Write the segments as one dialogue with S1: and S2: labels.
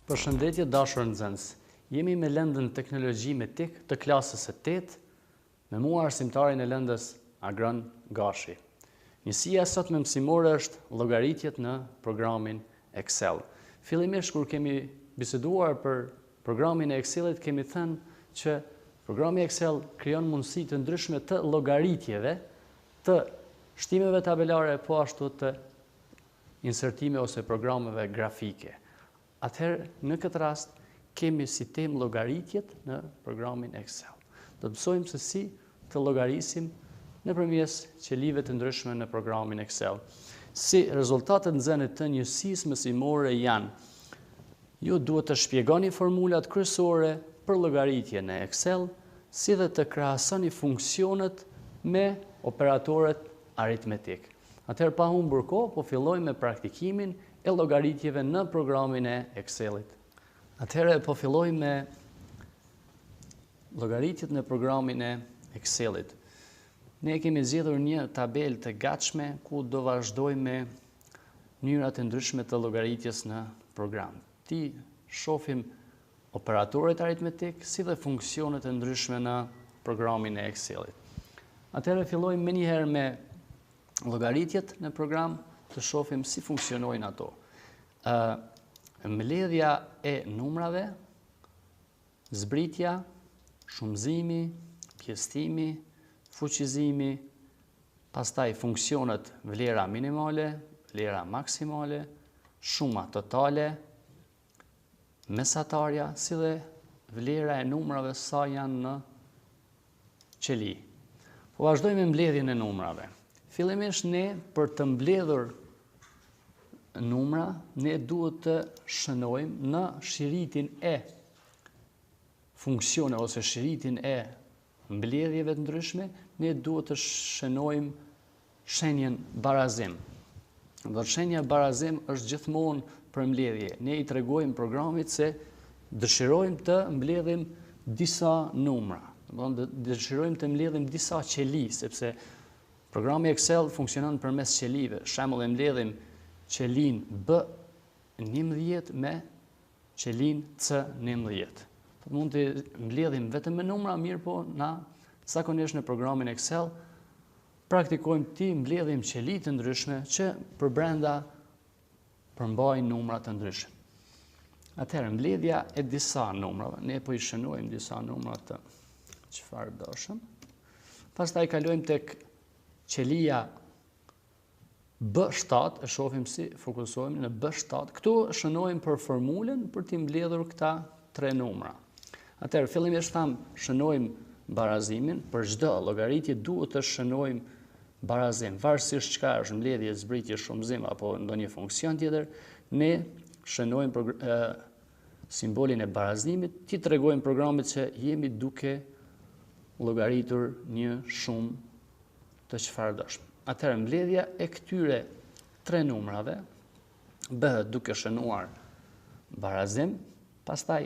S1: Përshëndetje dashur nxënës. Jemi me lëndën Teknologji me TIK të klasës së 8, me mua arsimtarin e lëndës Agron Gashi. Njësia sot me mësimore është llogaritjet në programin Excel. Fillimisht kur kemi biseduar për programin e Excelit, kemi thënë që programi Excel krijon mundësi të ndryshme të llogaritjeve, të shtimeve tabelare, po ashtu të insertime ose programeve grafike. Atëherë, në këtë rast, kemi si temë llogaritjet në programin Excel. Do të mësojmë se si të llogarisim nëpërmes qelive të ndryshme në programin Excel. Si rezultatet nxënës të njësisë mësimore janë: ju duhet të shpjegoni formulat kryesore për llogaritje në Excel, si dhe të krahasoni funksionet me operatorët aritmetik. Atëherë, pa humbur kohë, po fillojmë me praktikimin e llogaritjeve në programin e Excelit. Atëherë, po fillojmë me llogaritjet në programin e Excelit. Ne kemi zgjedhur një tabelë të gatshme ku do vazhdojmë me mënyrat e ndryshme të llogaritjes në program. Ti shohim operatorët aritmetik si dhe funksionet e ndryshme në programin e Excelit. Atëherë fillojmë menjëherë me llogaritjet në program, të shohim si funksionojnë ato. Mbledhja e numrave, zbritja, shumëzimi, pjesëtimi, fuqizimi, pastaj funksionet vlera minimale, vlera maksimale, shuma totale, mesatarja, si dhe vlera e numrave sa janë në qeli. Po vazhdojmë me mbledhjen e numrave. Fillimisht ne për të mbledhur numra, ne duhet të shënojmë në shiritin e funksione ose shiritin e mbledhjeve të ndryshme, ne duhet të shënojmë shenjen barazim. Dhe shenja barazim është gjithmonë për mbledhje. Ne i tregojmë programit se dëshirojmë të mbledhim disa numra. Dëshirojmë të mbledhim disa qeli, sepse programi Excel funksionon përmes qelive. Shembull, e mbledhim qelin B11 me qelin C11. Mund të mbledhim vetëm me numra, mirë po na zakonisht në programin Excel praktikojmë ti mbledhim qeli të ndryshme që për brenda përmbajnë numra të ndryshme. Atëherë, mbledhja e disa numrave, ne po i shënojmë disa numra të çfarë dashëm. Pastaj kalojmë tek qelia B7, e shohim si fokusohemi në B7. Këtu shënojmë për formulën për t'i mbledhur këta tre numra. Atëherë, fillimisht thamë shënojmë barazimin, për çdo llogaritje duhet të shënojmë barazim, varësisht çka është mbledhje, zbritje, shumëzim apo ndonjë funksion tjetër, ne shënojmë simbolin e barazimit, ti tregojmë programit që jemi duke llogaritur një shumë të çfarë dashmë. Atëherë, mbledhja e këtyre tre numrave bëhet duke shënuar barazim, pastaj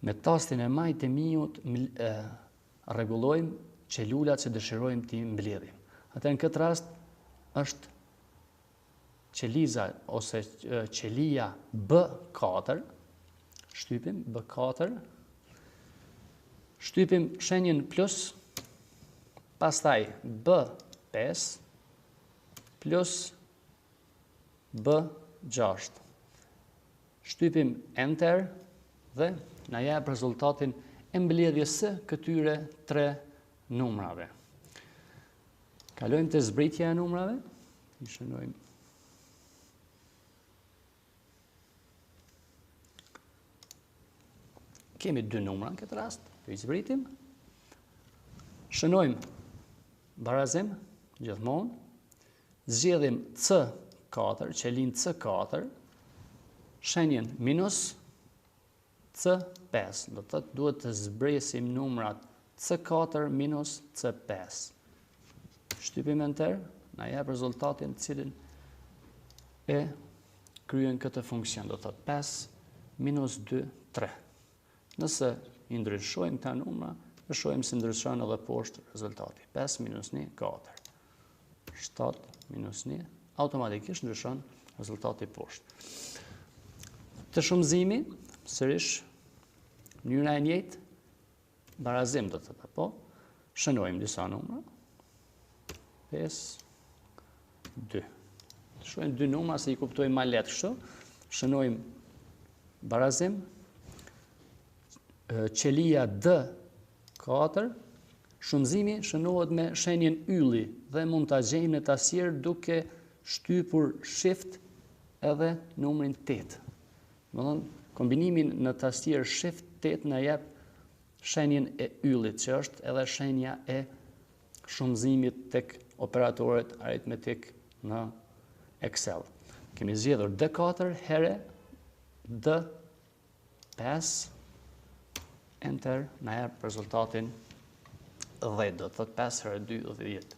S1: me tastin e majt e minut rregullojmë qelulat që dëshirojmë t'i mbledhim. Atëherë, në këtë rast është qeliza ose qelia B4, shtypim B4, shtypim shenjën plus, pastaj B5 plus B6. Shtypim Enter dhe na jep rezultatin e mbledhjes së këtyre tre numrave. Kalojmë te zbritja e numrave. I shënojmë. Kemi dy numra në këtë rast, i zbritim. Shënojmë barazim, gjithmonë. Zgjedhim C4, qelin C4, shenjen minus C5. Do të thotë duhet të zbresim numrat C4 minus C5. Shtypim Enter, na jep rezultatin cilin e kryen këtë funksion, do të thotë 5 minus 2, 3. Nëse i ndryshojmë këta numra, e shohim si ndryshon edhe poshtë rezultati. 5 minus 1, 4. 7 minus 1, automatikisht ndryshon rezultati poshtë. Të shumëzimi, sërish, mënyra e njëjtë, barazim do të thotë, po, shënojmë disa numra. 5, 2. Shohim dy numra se i kuptojmë më lehtë kështu. Shënojmë barazim. Qelia D4, shumëzimi shënohet me shenjen ylli dhe mund ta gjejmë në tasjer duke shtypur shift edhe numrin 8. Domethënë, kombinimin në tasjer shift 8 na jep shenjen e yllit, që është edhe shenja e shumëzimit tek operatorët aritmetik në Excel. Kemi zgjedhur D4 herë D5, enter, na jep rezultatin 10, do të thotë 5 herë 2, 10.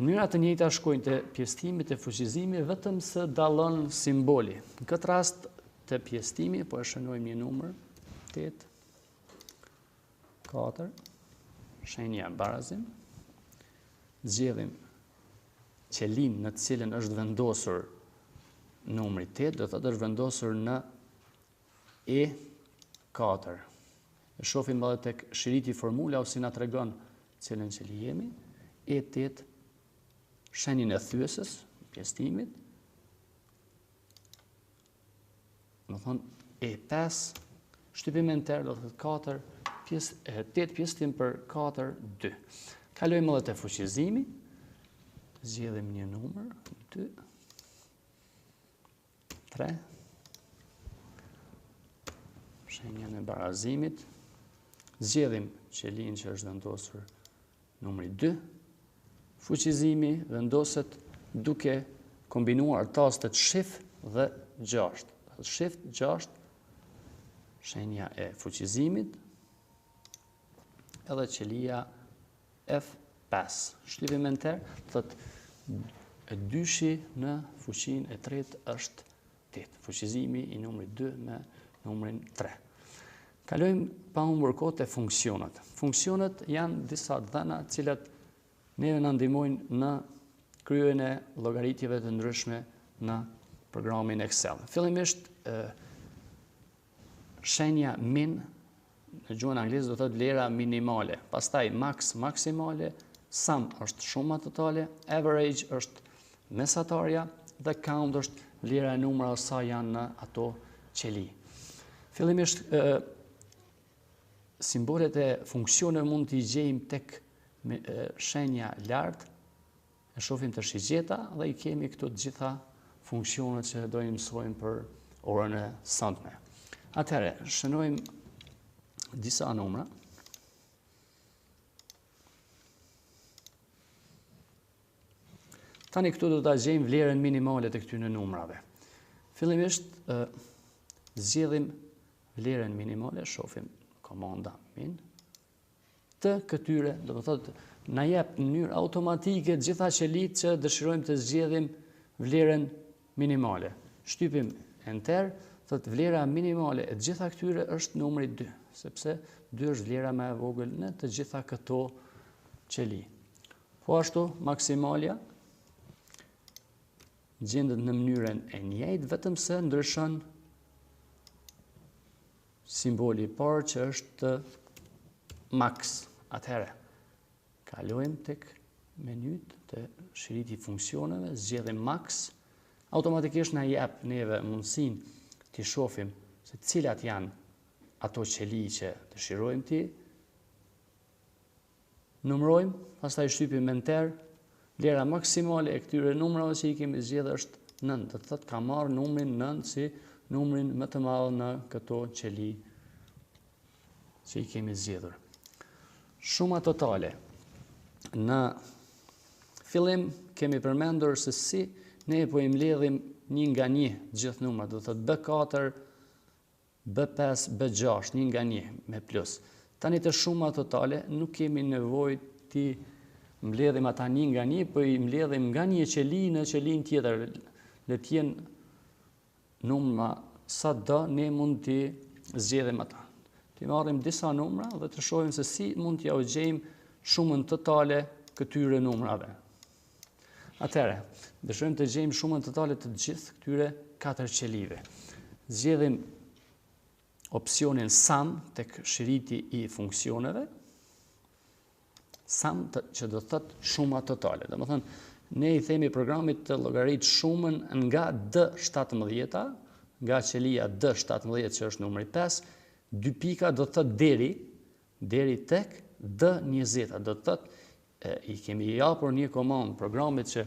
S1: Mënyra të njëjta shkojnë te pjesëtimi te fuqizimi, vetëm se dallon simboli. Në këtë rast te pjesëtimi po e shënojmë një numër 8, 4, shenja barazim, zgjedhim qelin në të cilën është vendosur numri 8, do të thotë është vendosur në E4. E shohim edhe tek shiriti formula ose na tregon cilën qeli jemi. E8, shenjën e thyesës, pjesëtimit. Do thonë E5, shtypim enter, do thotë 4, 8 pjesëtim për 4, 2. Kalojmë edhe te fuqizimi. Zgjedhim një numër, 2, 3, shenjën e barazimit, zgjedhim qelin që është vendosur numri 2, fuqizimi vendoset duke kombinuar tastet shift dhe 6. Shift 6, shenja e fuqizimit, edhe qelia F5. Shtypim enter, thotë e dyshi në fuqin e tretë është 8. Fuqizimi i numrit 2 me numrin 3. Kalojmë pa humbur kohë te funksionet. Funksionet janë disa dhëna të cilat neve na ndihmojnë në kryerjen e llogaritjeve të ndryshme në programin Excel. Fillimisht shenja min në gjuhën angleze do thotë vlera minimale, pastaj max maksimale, sum është shuma totale, average është mesatarja dhe count është vlera e numrave sa janë në ato qeli. Fillimisht simbolet e funksioneve mund t'i gjejmë tek shenja lart, e shohim të shigjeta dhe i kemi këtu të gjitha funksionet që do i mësojmë për orën e sotme. Atëherë, shënojmë disa numra. Tani këtu do ta gjejmë vlerën minimale të këtyre numrave. Fillimisht zgjedhim vlerën minimale, shohim komanda min të këtyre, do të thotë na jep në mënyrë automatike të gjitha qelit që dëshirojmë të zgjedhim vlerën minimale. Shtypim enter, thotë vlera minimale e të gjitha këtyre është numri 2, sepse 2 është vlera më e vogël në të gjitha këto qeli. Po ashtu maksimalja gjendet në mënyrën e njëjtë, vetëm se ndryshon simboli i parë që është max. Atëherë, kalojmë tek menyt të shiriti funksioneve, zgjedhim max, automatikisht na jep neve mundësinë të shohim se cilat janë ato qeli që dëshirojmë ti numërojmë, pastaj shtypim enter. Vlera maksimale e këtyre numrave që i kemi zgjedhur është 9, do të thotë ka marrë numrin 9 si numrin më të madh në këto qeli që i kemi zgjedhur. Shuma totale. Në fillim kemi përmendur se si ne po i mbledhim një nga një gjithë numrat, do të thotë B4, B5, B6, një nga një me plus. Tani të shuma totale nuk kemi nevojë ti mbledhim ata një nga një, po i mbledhim nga një qeli në qelin tjetër. Le të jenë numra sa do, ne mund t'i zgjedhim ata. të marrim disa numra dhe të shohim se si mund t'ja u gjejmë shumën totale këtyre numrave. Atëherë, dëshirojmë të gjejmë shumën totale të gjithë këtyre 4 qelive. Zgjedhim opsionin sum tek shiriti i funksioneve, sum që do të thotë shuma totale. Domethënë, ne i themi programit të llogarit shumën nga D17, nga qelia D17 që është numri 5, 2 pika do të thotë deri tek D20, do të thotë i kemi japur një komandë programit që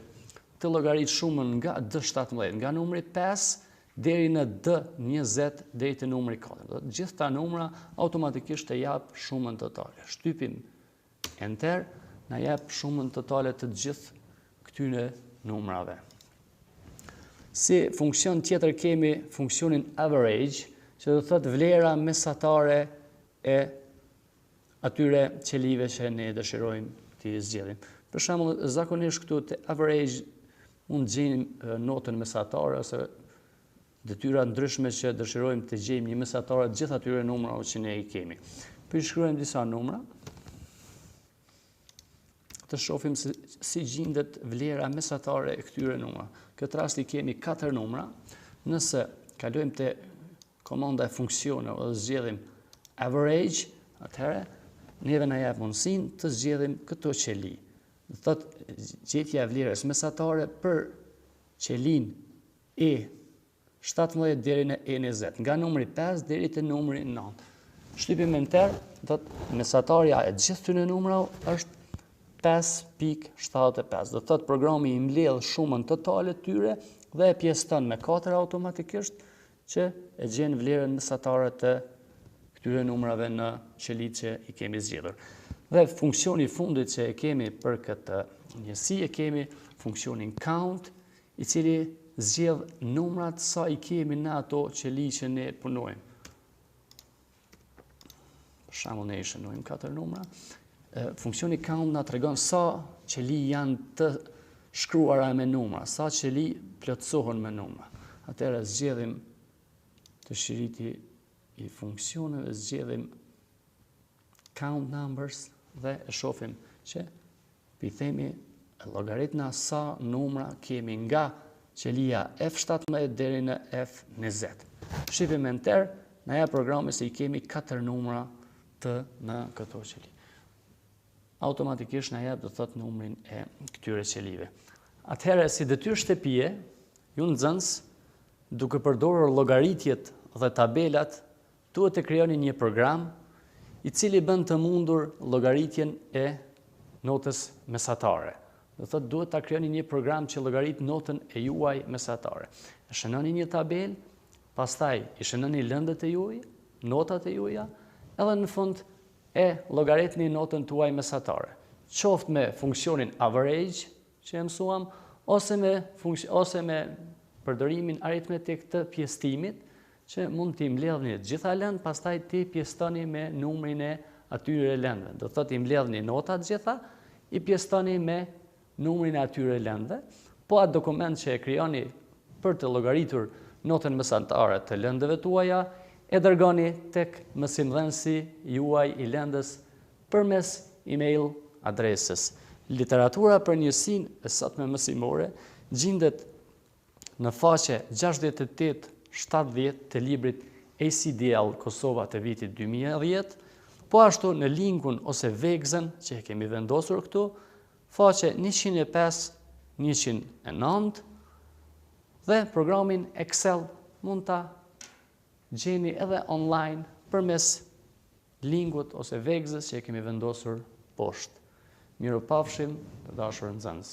S1: të llogarit shumën nga D17, nga numri 5 deri në D20 deri te numri 4. Do të gjithë këta numra automatikisht të jap shumën totale. Shtypim enter, na jep shumën totale të gjithë këtyre numrave. Si funksion tjetër kemi funksionin average, që do të thotë vlera mesatare e atyre qelive që ne dëshirojmë t'i zgjedhim. Për shembull, zakonisht këtu te average mund të gjejmë notën mesatare ose detyra ndryshme që dëshirojmë të gjejmë një mesatare të gjithë atyre numrave që ne i kemi. Përshkruajmë disa numra, të shohim se si gjendet vlera mesatare e këtyre numra. Këtë rast i kemi 4 numra. Nëse kalojmë te komanda e funksioneve dhe zgjedhim average, atëherë neve na jep mundësinë të zgjedhim këto qeli. Do thotë gjetja e vlerës mesatare për qelin E17 deri në E20, nga numri 5 deri te numri 9. Shtypim enter, do të mesatarja e gjithë këtyre numrave është 5.75. Do të thotë programi i mbledh shumën totale tyre dhe e pjesëton me 4 automatikisht që e gjen vlerën mesatare të këtyre numrave në qelitë që i kemi zgjedhur. Dhe funksioni i fundit që e kemi për këtë njësi e kemi funksionin count, i cili zgjedh numrat sa i kemi në ato qeli që ne punojmë. Për shembull, ne i shënojmë 4 numra. Funksioni count na tregon sa qeli janë të shkruara me numra, sa qeli plotësohen me numra. Atëherë zgjedhim të shiriti i funksioneve, zgjedhim count numbers dhe e shohim që i themi llogaritna sa numra kemi nga qelia F17 deri në F20. Shtypim enter, na jep programi se i kemi 4 numra të në këto qeli. Automatikisht na jep do të thotë numrin e këtyre qelive. Atëherë si detyrë shtëpie, ju nxënës, duke përdorur llogaritjet dhe tabelat, duhet të krijoni një program i cili bën të mundur llogaritjen e notës mesatare. Do thotë duhet ta krijoni një program që llogarit notën e juaj mesatare. E shënoni një tabel, pastaj i shënoni lëndët e juaja, notat e juaja, edhe në fund e llogaritni notën tuaj mesatare. Qoftë me funksionin average që e mësuam, ose me përdorimin aritmetik të pjesëtimit, që mund t'i mbledhni të gjitha lëndë, pastaj t'i pjesëtoni me numrin e atyre lëndëve. Do thotë i mbledhni notat gjitha, i pjesëtoni me numrin e atyre lëndëve, po atë dokument që e krijoni për të llogaritur notën mesatare të lëndëve tuaja, e dërgoni tek mësimdhënësi juaj i lëndës përmes email adresës. Literatura për njësinë e sotme mësimore gjendet në faqe 68-70 të librit ACDL Kosova të vitit 2010, po ashtu në linkun ose vegzën që e kemi vendosur këtu, faqe 105-109 dhe programin Excel mund ta gjeni edhe online përmes linkut ose vegzës që e kemi vendosur poshtë. Mirupafshim, të dashur nxënës.